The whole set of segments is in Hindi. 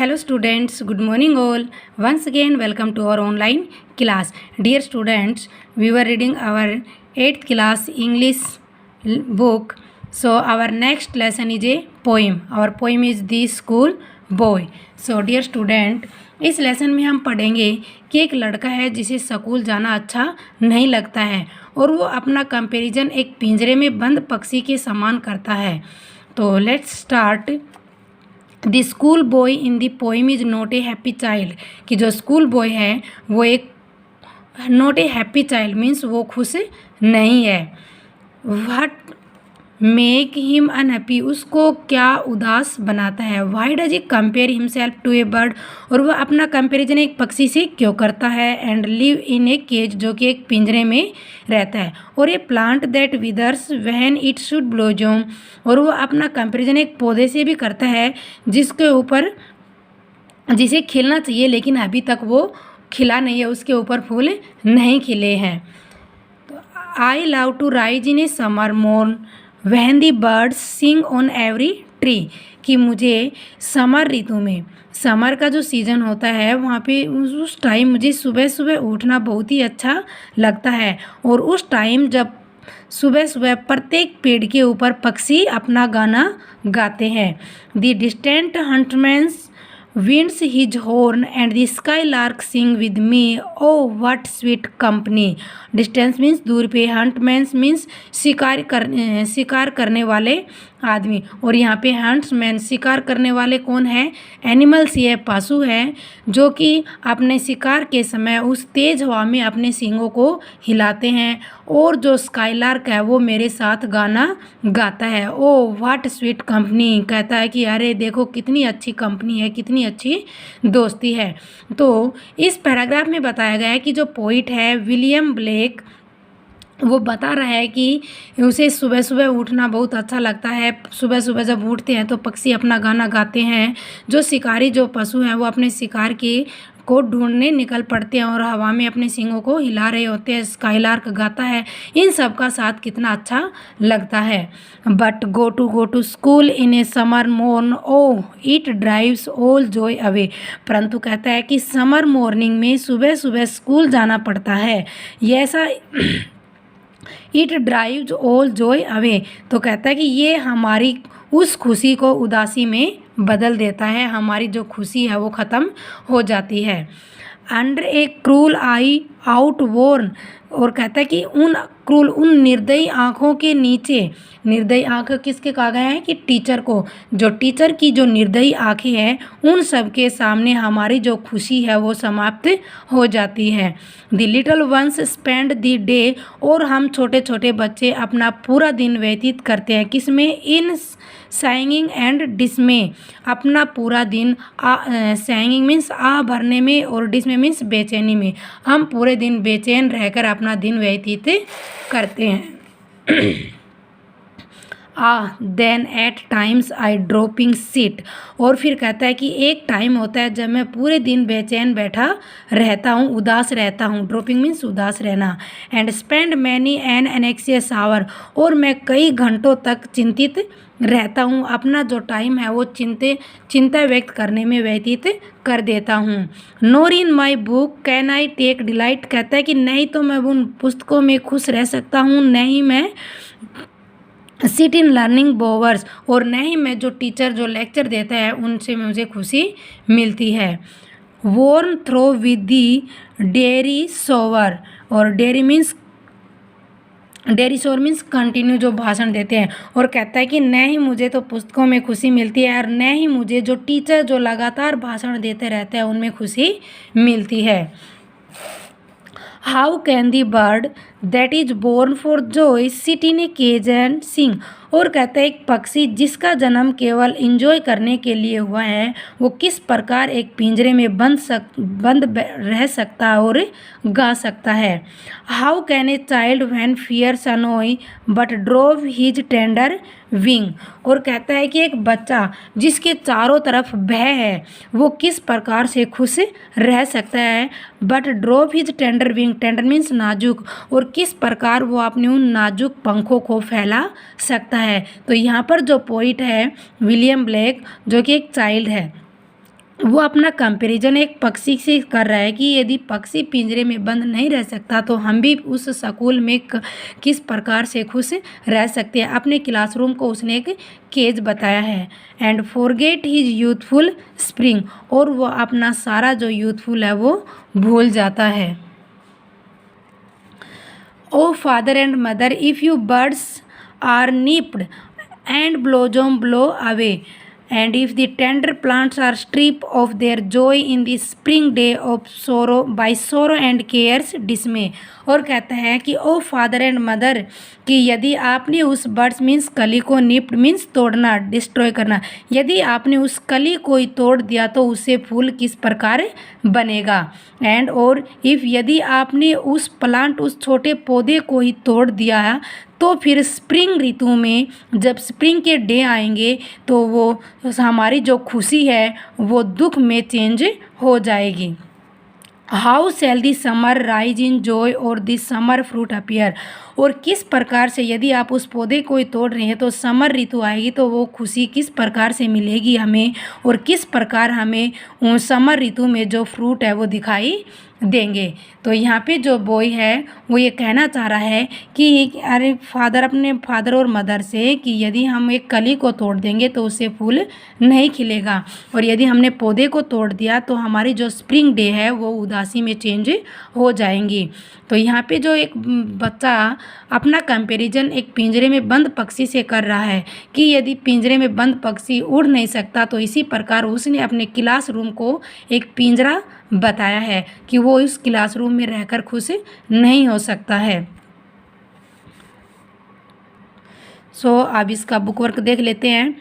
Hello students, good morning all. Once again welcome to our online class. Dear students, we were reading our 8th class English book. So our next lesson is a poem. Our poem is The School Boy. So dear student, इस लेसन में हम पढ़ेंगे कि एक लड़का है जिसे स्कूल जाना अच्छा नहीं लगता है और वो अपना कंपैरिजन एक पिंजरे में बंद पक्षी के समान करता है. तो let's start. The school boy in the poem is not a happy child. कि जो स्कूल बॉय है वो एक not a happy child means वो खुश नहीं है. व्हाट मेक हिम अनहैप्पी, उसको क्या उदास बनाता है. Why does he compare himself to a bird, और वह अपना कंपेरिजन एक पक्षी से क्यों करता है. And live in a cage, जो कि एक पिंजरे में रहता है. और a plant that withers when it should blossom, और वह अपना कंपेरिजन एक पौधे से भी करता है जिसके ऊपर जिसे खिलना चाहिए लेकिन अभी तक वो खिला नहीं है, उसके ऊपर फूल नहीं खिले हैं. तो I love to rise in a summer morn when the birds sing on every tree. कि मुझे समर ऋतु में, समर का जो सीज़न होता है वहाँ पे उस टाइम मुझे सुबह सुबह उठना बहुत ही अच्छा लगता है. और उस टाइम जब सुबह सुबह प्रत्येक पेड़ के ऊपर पक्षी अपना गाना गाते हैं. The distant huntsman's winds his horn and the skylark sing with me, oh what sweet company. Distance means दूर पे, हंटमैन्स मीन्स शिकार करने वाले आदमी. और यहाँ पे हंट्समैन शिकार करने वाले कौन है, एनिमल्स, ये पशु हैं जो कि अपने शिकार के समय उस तेज़ हवा में अपने सींगों को हिलाते हैं. और जो स्काईलार्क है वो मेरे साथ गाना गाता है. ओ व्हाट स्वीट कंपनी, कहता है कि अरे देखो कितनी अच्छी कंपनी है, कितनी अच्छी दोस्ती है. तो इस पैराग्राफ में बताया गया है कि जो पोइट है विलियम ब्लेक, वो बता रहा है कि उसे सुबह सुबह उठना बहुत अच्छा लगता है. सुबह सुबह जब उठते हैं तो पक्षी अपना गाना गाते हैं. जो शिकारी, जो पशु हैं वो अपने शिकार को ढूंढने निकल पड़ते हैं और हवा में अपने सींगों को हिला रहे होते हैं. स्काईलार्क गाता है. इन सब का साथ कितना अच्छा लगता है. But go to school in a summer morn, oh it drives all joy away. परंतु कहता है कि समर मॉर्निंग में सुबह सुबह स्कूल जाना पड़ता है, ये ऐसा it drives all joy away. तो कहता है कि ये हमारी उस खुशी को उदासी में बदल देता है, हमारी जो खुशी है वो ख़त्म हो जाती है. अंडर ए क्रूल आई आउट वोर्न, और कहता है कि उन निर्दयी आँखों के नीचे, निर्दयी आँख किसके कहा गया है कि टीचर को, जो टीचर की जो निर्दयी आँखें हैं उन सब के सामने हमारी जो खुशी है वो समाप्त हो जाती है. The little ones spend the day, और हम छोटे छोटे बच्चे अपना पूरा दिन व्यतीत करते हैं किसमें, इन सैंगिंग एंड डिसमे. अपना पूरा दिन सैंगिंग मीन्स आह भरने में और डिसमे मीन्स बेचैनी में. हम पूरे दिन बेचैन रहकर अपना दिन व्यतीत करते हैं. Then at times I drooping sit, और फिर कहता है कि एक टाइम होता है जब मैं पूरे दिन बेचैन बैठा रहता हूँ, उदास रहता हूँ. ड्रॉपिंग मीन्स उदास रहना. And spend many an anxious hour, और मैं कई घंटों तक चिंतित रहता हूँ. अपना जो टाइम है वो चिंता व्यक्त करने में व्यतीत कर देता हूँ. Nor in my book can I take delight, कहता है कि नहीं तो मैं उन पुस्तकों में खुश रह सकता हूँ, नहीं मैं सिट इन लर्निंग बोवर्स, और नहीं मैं जो टीचर जो लेक्चर देता है उनसे मुझे खुशी मिलती है. Worn through with the dreary shower, और डेरी शोर मीन्स कंटिन्यू, जो भाषण देते हैं. और कहता है कि न ही मुझे तो पुस्तकों में खुशी मिलती है और न ही मुझे जो टीचर जो लगातार भाषण देते रहते हैं उनमें खुशी मिलती है. How can the bird that is born for joy sit in a cage and sing, और कहता है एक पक्षी जिसका जन्म केवल इंजॉय करने के लिए हुआ है वो किस प्रकार एक पिंजरे में बंद रह सकता है और गा सकता है. How can a child when fears annoy but droop his tender wing, और कहता है कि एक बच्चा जिसके चारों तरफ भय है वो किस प्रकार से खुश रह सकता है, but droop his tender wing, tender means नाजुक, और किस प्रकार वो अपने उन नाजुक पंखों को फैला सकता है. तो यहाँ पर जो पोइट है विलियम ब्लेक, जो कि एक चाइल्ड है, वो अपना कंपैरिजन एक पक्षी से कर रहा है कि यदि पक्षी पिंजरे में बंद नहीं रह सकता तो हम भी उस स्कूल में किस प्रकार से खुश रह सकते हैं। अपने क्लासरूम को उसने एक केज बताया है। And forget his youthful spring, और वो अपना सारा जो यूथफुल है वो भूल जाता है। O father and mother, if you birds are nipped and blossom blow away, and if the tender plants are stripped of their joy in the spring day of sorrow by sorrow and care's dismay। और कहता है कि ओ फादर एंड मदर, कि यदि आपने उस बर्ड्स मीन्स कली को, निप्ड मीन्स तोड़ना, डिस्ट्रॉय करना, यदि आपने उस कली को ही तोड़ दिया तो उससे फूल किस प्रकार बनेगा। एंड और इफ़, यदि आपने उस प्लांट, उस छोटे पौधे को ही तोड़ दिया तो फिर स्प्रिंग ऋतु में जब स्प्रिंग के डे आएंगे तो वो हमारी जो खुशी है वो दुख में चेंज हो जाएगी। How shell the summer rise in joy और दी समर फ्रूट अपीयर, और किस प्रकार से यदि आप उस पौधे को ही तोड़ रहे हैं तो समर ऋतु आएगी तो वो खुशी किस प्रकार से मिलेगी हमें, और किस प्रकार हमें समर ऋतु में जो फ्रूट है वो दिखाई देंगे। तो यहाँ पे जो बॉय है वो ये कहना चाह रहा है कि अरे फादर, अपने फादर और मदर से, कि यदि हम एक कली को तोड़ देंगे तो उससे फूल नहीं खिलेगा, और यदि हमने पौधे को तोड़ दिया तो हमारी जो स्प्रिंग डे है वो उदासी में चेंज हो जाएंगी। तो यहाँ पे जो एक बच्चा अपना कंपैरिजन एक पिंजरे में बंद पक्षी से कर रहा है कि यदि पिंजरे में बंद पक्षी उड़ नहीं सकता तो इसी प्रकार उसने अपने क्लासरूम को एक पिंजरा बताया है कि वो इस क्लासरूम में रहकर खुश नहीं हो सकता है। सो अब इसका बुक वर्क देख लेते हैं।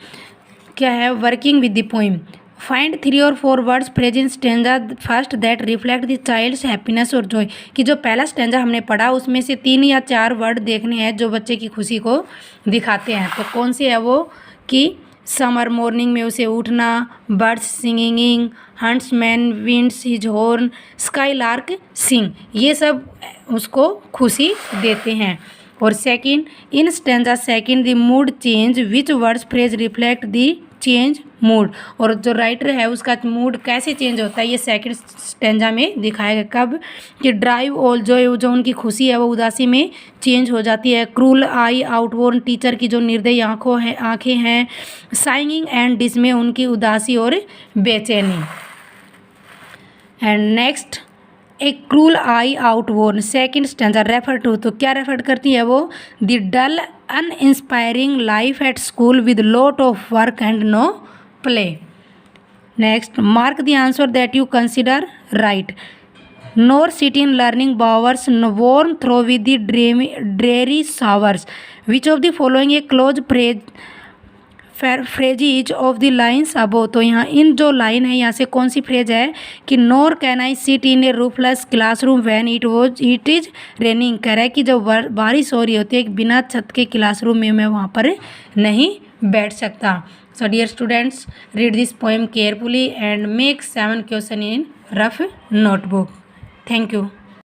क्या है? Working with the poem. Find 3 or 4 words present stanza first that reflect the child's happiness और जॉय, कि जो पहला स्टेंजा हमने पढ़ा उसमें से 3 या 4 वर्ड देखने हैं जो बच्चे की खुशी को दिखाते हैं। तो कौन से है वो? कि समर मॉर्निंग में उसे उठना, birds singing, huntsman winds his horn, skylark sing, ये सब उसको खुशी देते हैं। और second, in stanza second the mood change, which words phrase reflect the change mood, और जो राइटर है उसका मूड कैसे चेंज होता है ये सेकंड स्टेंजा में दिखाएगा। कब? कि ड्राइव ऑल जो उनकी खुशी है वो उदासी में चेंज हो जाती है। क्रूल आई आउटवोर्न, टीचर की जो निर्दयी आंखें हैं। साइंगिंग एंड डिसमे, उनकी उदासी और बेचैनी। And next, a cruel eye outworn second stanza refer to, तो क्या रेफर करती है वो? The dull uninspiring life at school with lot of work and no play. Next, mark the answer that you consider right, nor sit in learning bowers worn through with the dreary showers, which of the following a close phrases of the lines above. तो यहाँ इन जो लाइन है यहाँ से कौन सी फ्रेज है? कि nor can I sit in a roofless classroom when it is raining, कह रहा है कि जब बारिश हो रही होती है बिना छत के क्लासरूम में मैं वहाँ पर नहीं बैठ सकता। So dear students, read this poem carefully and make 7 question in rough notebook. Thank you.